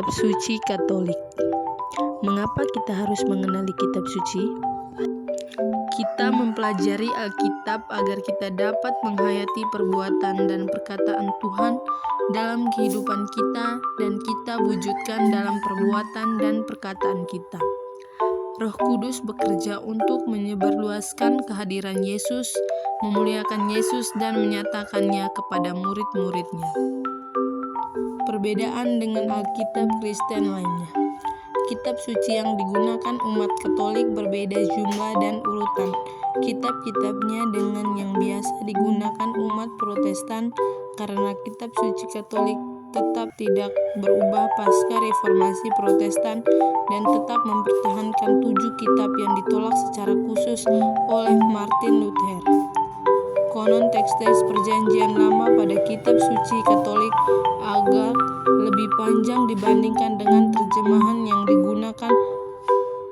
Kitab Suci Katolik. Mengapa kita harus mengenali kitab suci? Kita mempelajari Alkitab agar kita dapat menghayati perbuatan dan perkataan Tuhan dalam kehidupan kita dan kita wujudkan dalam perbuatan dan perkataan kita. Roh Kudus bekerja untuk menyebarluaskan kehadiran Yesus, memuliakan Yesus dan menyatakannya kepada murid-muridnya. Perbedaan dengan Alkitab Kristen lainnya. Kitab suci yang digunakan umat Katolik berbeda jumlah dan urutan kitab-kitabnya dengan yang biasa digunakan umat Protestan, karena kitab suci Katolik tetap tidak berubah pasca Reformasi Protestan dan tetap mempertahankan 7 kitab yang ditolak secara khusus oleh Martin Luther. Konon teks-teks Perjanjian Lama pada kitab suci Katolik agak lebih panjang dibandingkan dengan terjemahan yang digunakan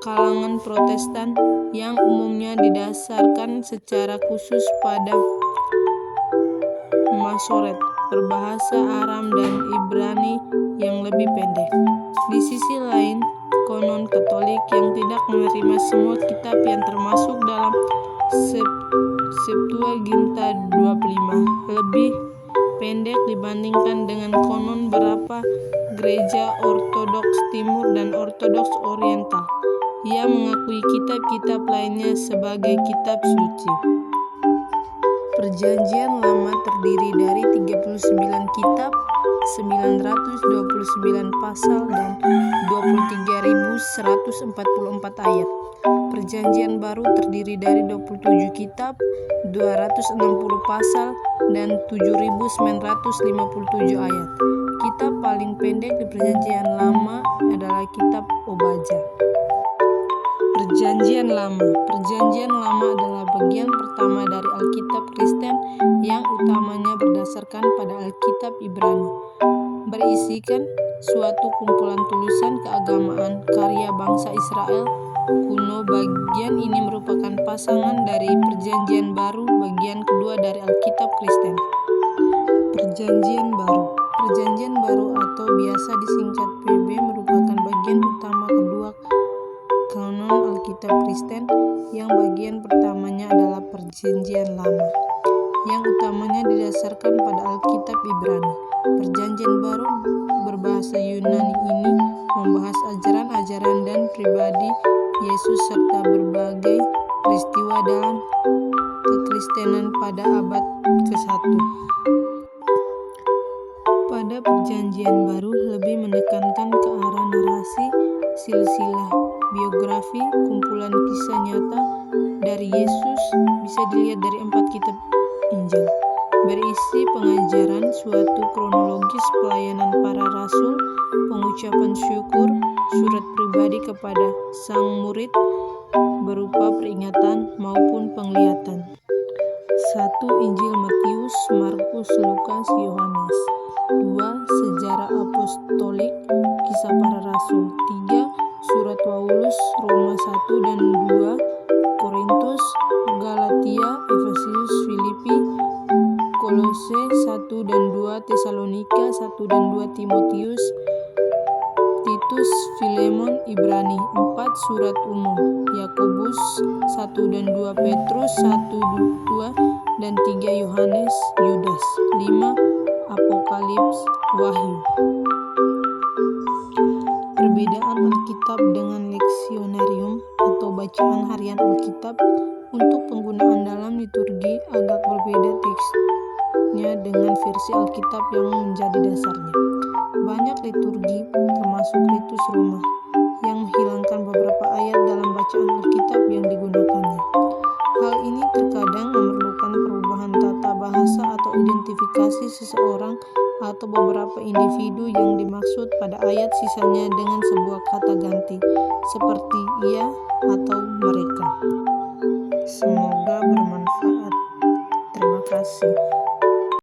kalangan Protestan yang umumnya didasarkan secara khusus pada Masoret, berbahasa Aram dan Ibrani yang lebih pendek. Di sisi lain, konon Katolik yang tidak menerima semua kitab yang termasuk dalam Septuaginta 25 lebih pendek dibandingkan dengan konon beberapa gereja Ortodoks Timur dan Ortodoks Oriental yang mengakui kitab-kitab lainnya sebagai kitab suci. Perjanjian Lama terdiri dari 39 kitab, 929 pasal dan 23.144 ayat. Perjanjian Baru terdiri dari 27 kitab, 260 pasal dan 7.957 ayat. Kitab paling pendek di Perjanjian Lama adalah kitab Obadja. Perjanjian Lama. Perjanjian Lama adalah bagian pertama dari Alkitab Kristen yang utamanya berdasarkan pada Alkitab Ibrani. Berisikan suatu kumpulan tulisan keagamaan karya bangsa Israel kuno. Bagian ini merupakan pasangan dari Perjanjian Baru, bagian kedua dari Alkitab Kristen. Perjanjian Baru. Perjanjian Baru atau biasa disingkat PB merupakan bagian utama kedua kanon Alkitab Kristen, yang bagian pertamanya adalah Perjanjian Lama, yang utamanya didasarkan pada Alkitab Ibrani. Perjanjian Baru berbahasa Yunani ini membahas ajaran-ajaran dan pribadi Yesus serta berbagai peristiwa dalam kekristenan pada abad ke-1. Pada Perjanjian Baru lebih menekankan ke arah narasi, silsilah biografi, kumpulan kisah nyata dari Yesus bisa dilihat dari 4 kitab Injil. Berisi pengajaran, suatu kronologis pelayanan para rasul, pengucapan syukur, surat pribadi kepada sang murid berupa peringatan maupun penglihatan. 1. Injil Matius, Markus, Lukas, Yohanes. 2. Sejarah apostolik, kisah para rasul. 3. Surat Paulus, Roma 1 dan 2, Korintus, Galatia, Efesus, Filipi, Kolose 1 dan 2, Tesalonika 1 dan 2, Timotius, Titus, Filemon, Ibrani. 4. Surat umum, Yakobus 1 dan 2, Petrus 1, 2 dan 3, Yohanes, Yudas. 5. Apokalips, Wahyu. Perbedaan Alkitab dengan leksionarium atau bacaan harian Alkitab. Untuk penggunaan dalam liturgi agak berbeda teksnya dengan versi Alkitab yang menjadi dasarnya. Banyak liturgi, termasuk ritus rumah, yang menghilangkan beberapa ayat dalam bacaan Alkitab yang digunakannya. Hal ini terkadang memerlukan perubahan tata bahasa atau identifikasi seseorang atau beberapa individu yang dimaksud pada ayat sisanya dengan sebuah kata ganti, seperti ia atau mereka. Semoga bermanfaat. Terima kasih.